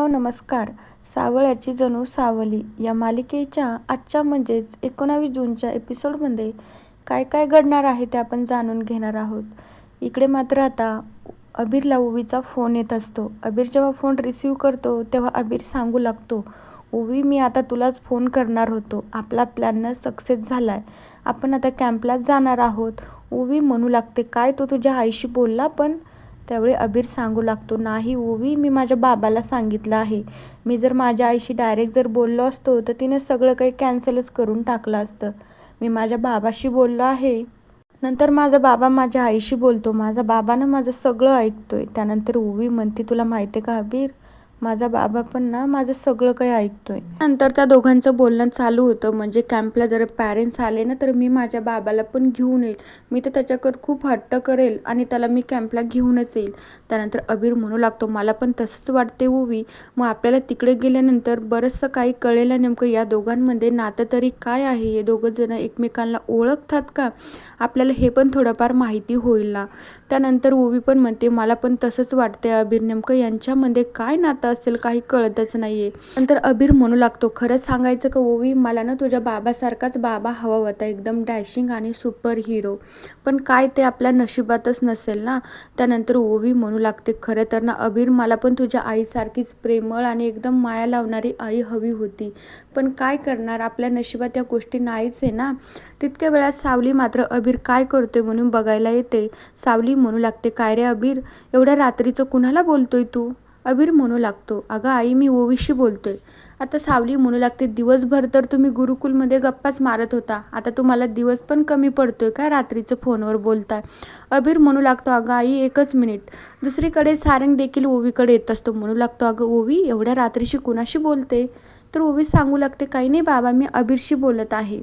नमस्कार. सावळ्याची जणू सावली या मालिकेच्या आजच्या म्हणजेच 19 जूनच्या एपिसोडमध्ये काय काय घडणार आहे ते आपण जाणून घेणार आहोत. इकडे मात्र आता अबीरला ओवीचा फोन येत असतो. अबीर जेव्हा फोन रिसीव करतो तेव्हा अबीर सांगू लागतो, ओवी मी आता तुलाच फोन करणार होतो. आपला प्लॅन सक्सेस झाला आहे. आपण आता कॅम्पला जाणार आहोत. ओवी म्हणू लागते, काय तो तुझ्या आईशी बोलला? पण त्यावेळी अबीर सांगू लागतो, नाही ओवी, मी माझ्या बाबाला सांगितलं आहे. मी जर माझ्या आईशी डायरेक्ट जर बोललो असतो तर तिने सगळं काही कॅन्सलच करून टाकलं असतं. मी माझ्या बाबाशी बोललो आहे. नंतर माझा बाबा माझ्या आईशी बोलतो. माझा बाबानं माझं सगळं ऐकतोय. त्यानंतर ओवी म्हणते, तुला माहिती आहे का अबीर, माझा बाबा पण ना माझं सगळं काही ऐकतोय. नंतर त्या दोघांचं बोलणं चालू होतं. म्हणजे कॅम्पला जर पॅरेंट्स आले ना तर मी माझ्या बाबाला पण घेऊन येईल. मी तर त्याच्याकडे खूप हट्ट करेल आणि त्याला मी कॅम्पला घेऊनच येईल. त्यानंतर अबीर म्हणू लागतो, मला पण तसंच वाटते ओवी. मग आपल्याला तिकडे गेल्यानंतर बरंचसं काही कळेल. नेमकं या दोघांमध्ये नातं तरी काय आहे, हे दोघं जण एकमेकांना ओळखतात का, आपल्याला हे पण थोडंफार माहिती होईल ना. त्यानंतर ओवी पण म्हणते, मला पण तसंच वाटते अबीर, नेमकं यांच्यामध्ये काय नातं असेल काही कळतच नाहीये. नंतर अबीर म्हणू लागतो, खरं सांगायचं का ओवी, मला ना तुझ्या बाबासारखाच बाबा हवा होता, एकदम डॅशिंग आणि सुपर हिरो. पण काय ते आपल्या नशिबातच नसेल ना. त्यानंतर ओवी म्हणू लागते, खरं तर ना अबीर, मला पण तुझ्या आईसारखीच प्रेमळ आणि एकदम माया लावणारी आई हवी होती. पण काय करणार, आपल्या नशिबात त्या गोष्टी नाहीच आहे ना. तितक्या वेळात सावली मात्र अबीर काय करतोय म्हणून बघायला येते. सावली म्हणू लागते, काय रे अबीर, एवढ्या रात्रीचं कुणाला बोलतोय तू? अबीर म्हणू लागतो, अगं आई, मी ओवीशी बोलतोय. आता सावली म्हणू लागते, दिवसभर तर तुम्ही गुरुकुलमध्ये गप्पाच मारत होता, आता तुम्हाला दिवस पण कमी पडतोय काय रात्रीचं फोनवर बोलताय? अबीर म्हणू लागतो, अगं आई एकच मिनिट. दुसरीकडे सारंग देखील ओवीकडे येत असतो. म्हणू लागतो, अगं ओवी, एवढ्या रात्रीशी कुणाशी बोलते? तर ओवी सांगू लागते, काही नाही बाबा, मी अबीरशी बोलत आहे.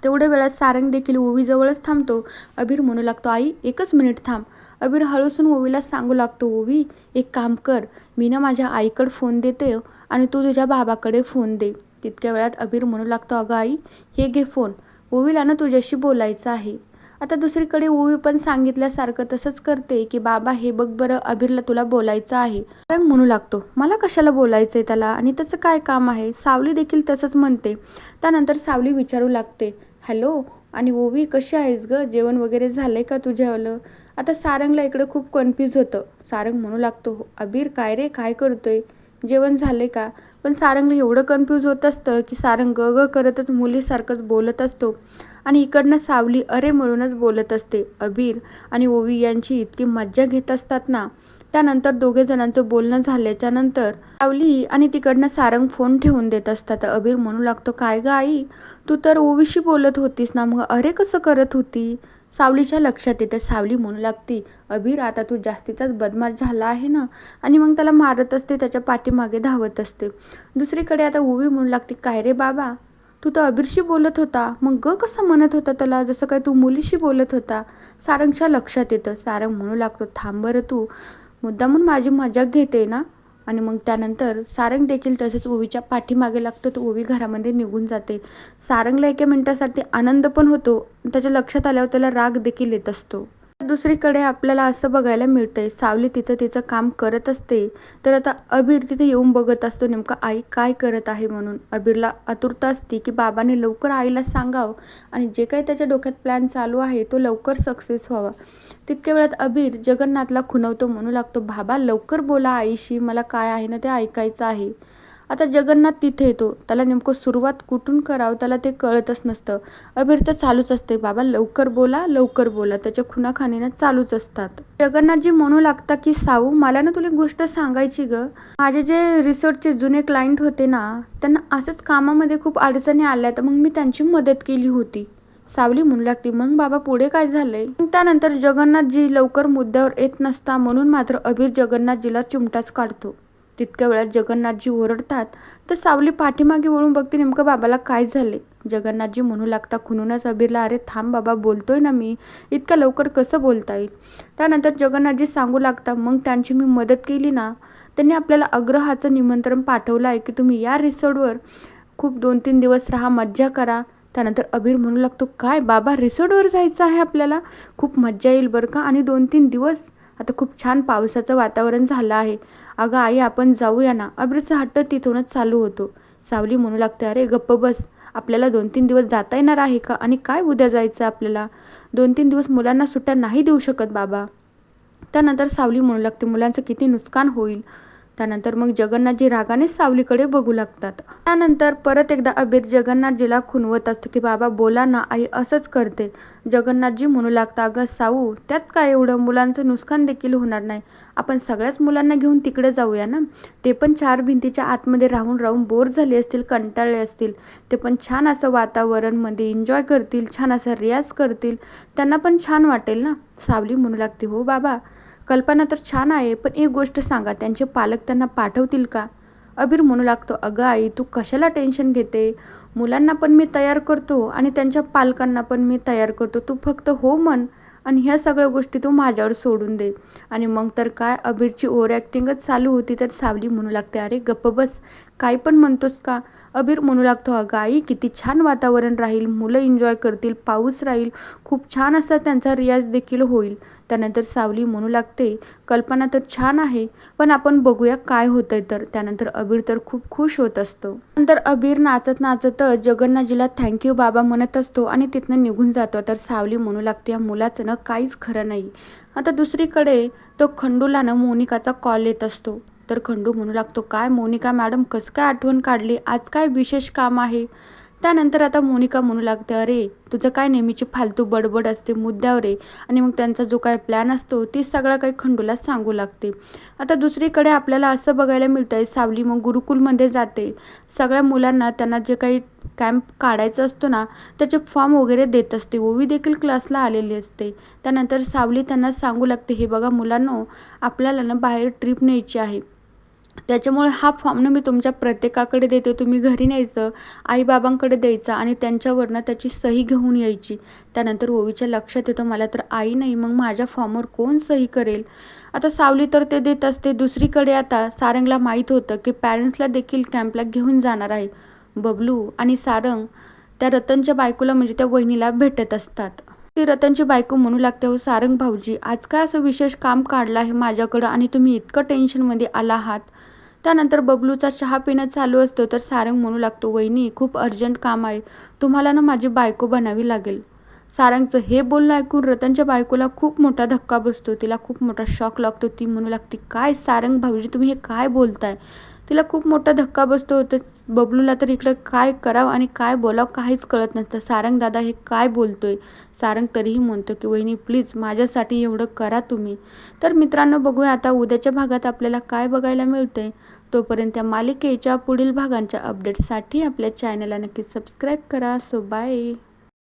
तेवढ्या वेळात सारंग देखील ओवीजवळच थांबतो. अबीर म्हणू लागतो, आई एकच मिनिट थांब. अबीर हळूसून ओवीला सांगू लागतो, ओवी एक काम कर, मी ना माझ्या आईकडे फोन देते आणि तू तुझ्या बाबाकडे फोन दे. तितक्या वेळात अबीर म्हणू लागतो, अगं आई, हे घे फोन, ओवीला ना तुझ्याशी बोलायचं आहे. आता दुसरीकडे ओवी पण सांगितल्यासारखं तसंच करते की बाबा हे बघ बरं, अबीरला तुला बोलायचं आहे. सारंग म्हणू लागतो, मला कशाला बोलायचंय त्याला आणि त्याचं काय काम आहे? सावली देखील तसंच म्हणते. त्यानंतर सावली विचारू लागते, हॅलो, आणि ओवी कशी आहेस ग, जेवण वगैरे झालंय का तुझ्यावालं? आता सारंगला इकडे खूप कन्फ्यूज होतं. सारंग म्हणू लागतो, अबीर काय रे, काय करतोय, जेवण झाले का? पण सारंगला एवढं कन्फ्यूज होत असतं की सारंग ग ग करतच मुलीसारखंच बोलत असतो आणि इकडनं सावली अरे म्हणूनच बोलत असते. अबीर आणि ओवी यांची इतकी मज्जा घेत असतात ना. त्यानंतर दोघे जणांचं बोलणं झाल्याच्या नंतर सावली आणि तिकडनं सारंग फोन ठेवून देत असतात. अबीर म्हणू लागतो, काय ग आई, तू तर ओवीशी बोलत होतीस ना, मग अरे कसं करत होती? सावलीच्या लक्षात येते. सावली म्हणू लागती, अबीर आता तू जास्तीचाच बदमाश झाला आहे ना, आणि मग त्याला मारत असते, त्याच्या पाठीमागे धावत असते. दुसरीकडे आता ओवी म्हणू लागते, काय रे बाबा, तू तर अबीरशी बोलत होता, मग ग कसं म्हणत होता त्याला, जसं काय तू मुलीशी बोलत होता? सारंगच्या लक्षात येतं. सारंग म्हणू लागतो, थांब बरं, तू मुद्दामून माझी मजाक घेते ना. आणि मग त्यानंतर सारंग देखील तसेच ओवीच्या पाठीमागे लागतो. तो ओवी घरामध्ये निघून जाते. सारंगला एका मिनिटासाठी आनंद पण होतो, त्याच्या लक्षात आल्यावर त्याला राग देखील येत असतो. दुसरीकडे आपल्याला असं बघायला मिळतंय, सावली तिचं काम करत असते, तर आता अबीर तिथे येऊन बघत असतो नेमकं आई काय करत आहे म्हणून. अबीरला आतुरता असते की बाबाने लवकर आईला सांगावं आणि जे काही त्याच्या डोक्यात प्लॅन चालू आहे तो लवकर सक्सेस व्हावा. तितक्या वेळात अबीर जगन्नाथला खुणवतो. म्हणू लागतो, बाबा लवकर बोला आईशी, मला काय आहे ना ते ऐकायचं आहे. आता जगन्नाथ तिथे येतो. त्याला नेमकं सुरुवात कुठून करावं त्याला ते कळतच नसतं. अबीरचं चालूच असते, बाबा लवकर बोला लवकर बोला, त्याच्या खुणाखाणीनं चालूच असतात. जगन्नाथजी म्हणू लागता की साऊ, मला ना तुला गोष्ट सांगायची ग. माझे जे रिसॉर्टचे जुने क्लायंट होते ना, त्यांना असंच कामामध्ये खूप अडचणी आल्या, तर मग मी त्यांची मदत केली होती. सावली म्हणू लागती, मग बाबा पुढे काय झालंय? त्यानंतर जगन्नाथजी लवकर मुद्द्यावर येत नसता म्हणून मात्र अबीर जगन्नाथजीला चिमटाच काढतो. तितक्या वेळात जगन्नाथजी ओरडतात. तर सावली पाठीमागे वळून बघते नेमकं बाबाला काय झाले. जगन्नाथजी म्हणू लागता खुनूनच अबीरला, अरे थांब बाबा, बोलतोय ना मी, इतक्या लवकर कसं बोलता येईल? त्यानंतर जगन्नाथजी सांगू लागता, मग त्यांची मी मदत केली ना, त्यांनी आपल्याला अग्रहाचं निमंत्रण पाठवलं आहे की तुम्ही या रिसॉर्टवर खूप 2-3 दिवस राहा, मज्जा करा. त्यानंतर अबीर म्हणू लागतो, काय बाबा, रिसॉर्टवर जायचं आहे आपल्याला? खूप मज्जा येईल बरं का, आणि 2-3 दिवस. आता खूप छान पावसाचं वातावरण झालं आहे अगं आई आपण जाऊया ना. अबीरचा हट्ट तिथूनच चालू होतो. सावली म्हणू लागते, अरे गप्प बस, आपल्याला 2-3 दिवस जाता येणार आहे का? आणि काय उद्या जायचं आपल्याला? 2-3 दिवस मुलांना सुट्ट्या नाही देऊ शकत बाबा. त्यानंतर सावली म्हणू लागते, मुलांचं किती नुकसान होईल. त्यानंतर मग जगन्नाथजी रागानेच सावलीकडे बघू लागतात. त्यानंतर परत एकदा अबीर जगन्नाथजीला खुणवत असतो की बाबा बोला ना, आई असंच करते. जगन्नाथजी म्हणू लागता, अगं साऊ त्यात काय एवढं, मुलांचं नुकसान देखील होणार नाही. आपण सगळ्याच मुलांना घेऊन तिकडे जाऊया ना. ते पण 4 भिंतीच्या आतमध्ये राहून राहून बोर झाले असतील, कंटाळले असतील. ते पण छान असं वातावरणमध्ये एन्जॉय करतील, छान असा रियाज करतील, त्यांना पण छान वाटेल ना. सावली म्हणू लागते, हो बाबा कल्पना तर छान आहे, पण एक गोष्ट सांगा, त्यांचे पालक त्यांना पाठवतील का? अबीर म्हणू लागतो, अगं आई तू कशाला टेन्शन घेते, मुलांना पण मी तयार करतो आणि त्यांच्या पालकांना पण मी तयार करतो, तू फक्त हो म्हण आणि ह्या सगळ्या गोष्टी तू माझ्यावर सोडून दे. आणि मग तर काय, अबीरची ओव्हर ॲक्टिंगच चालू होती. तर सावली म्हणू लागते, अरे गप्प बस, काय पण म्हणतोस का? अबीर म्हणू लागतो, अगं आई किती छान वातावरण राहील, मुलं एन्जॉय करतील, पाऊस राहील, खूप छान असा त्यांचा रियाज देखील होईल. त्यानंतर सावली म्हणू लागते, कल्पना तर छान आहे, पण आपण बघूया काय होतंय. तर त्यानंतर अबीर तर खूप खुश होत असतो. नंतर अबीर नाचत नाचत जगन्नाथजीला थँक्यू बाबा म्हणत असतो आणि तिथनं निघून जातो. तर सावली म्हणू लागते, या मुलाचं ना काहीच खरं नाही. आता दुसरीकडे तो खंडूला ना मोनिकाचा कॉल येत असतो. तर खंडू म्हणू लागतो, काय मोनिका मॅडम कसं काय आठवण काढली, आज काय विशेष काम आहे? त्यानंतर आता मोनिका म्हणू लागते, अरे तुझं काय नेहमीची फालतू बडबड असते मुद्द्यावर आहे. आणि मग त्यांचा जो काय प्लॅन असतो ती सगळं काही खंडूला सांगू लागते. आता दुसरीकडे आपल्याला असं बघायला मिळतं आहे, सावली मग गुरुकुलमध्ये जाते. सगळ्या मुलांना त्यांना जे काही कॅम्प काढायचं असतो ना त्याचे फॉर्म वगैरे देत असते. ओवी देखील क्लासला आलेली असते. त्यानंतर सावली त्यांना सांगू लागते, हे बघा मुलांनो, आपल्याला ना बाहेर ट्रिप न्यायची आहे, त्याच्यामुळे हा फॉर्म ना मी तुमच्या प्रत्येकाकडे देते, तुम्ही घरी न्यायचं, आईबाबांकडे द्यायचा आणि त्यांच्यावरनं त्याची सही घेऊन यायची. त्यानंतर ओवीच्या लक्षात येतं, मला तर आई नाही, मग माझ्या फॉर्मवर कोण सही करेल? आता सावली तर ते देत असते. दुसरीकडे आता सारंगला माहीत होतं की पॅरेंट्सला देखील कॅम्पला घेऊन जाणार आहे. बबलू आणि सारंग त्या रतनच्या बायकोला म्हणजे त्या वहिनीला भेटत असतात. ती रतनची बायको म्हणू लागते, हो सारंग भाऊजी, आज काय असं विशेष काम काढलं आहे माझ्याकडं आणि तुम्ही इतकं टेन्शनमध्ये आला आहात? त्यानंतर बबलूचा चहा पिणं चालू असतो. तर सारंग म्हणू लागतो, वहिनी खूप अर्जंट काम आहे, तुम्हाला ना माझी बायको बनावी लागेल. सारंगचं हे बोलणं ऐकून रतनच्या बायकोला खूप मोठा धक्का बसतो. तिला खूप मोठा शॉक लागतो. ती म्हणू लागते, काय सारंग भाऊजी तुम्ही हे काय बोलताय? तिला खूप मोठा धक्का बसतो. तर बबलूला तर इकडं काय करावं आणि काय बोलावं काहीच कळत नसतं. सारंग दादा हे काय बोलतोय? सारंग तरीही म्हणतो की वहिनी प्लीज माझ्यासाठी एवढं करा तुम्ही. तर मित्रांनो, बघूया आता उद्याच्या भागात आपल्याला काय बघायला मिळतंय. तोपर्यंत त्या मालिकेच्या पुढील भागांच्या अपडेट्ससाठी आपल्या चॅनलला नक्की सबस्क्राईब करा. So bye.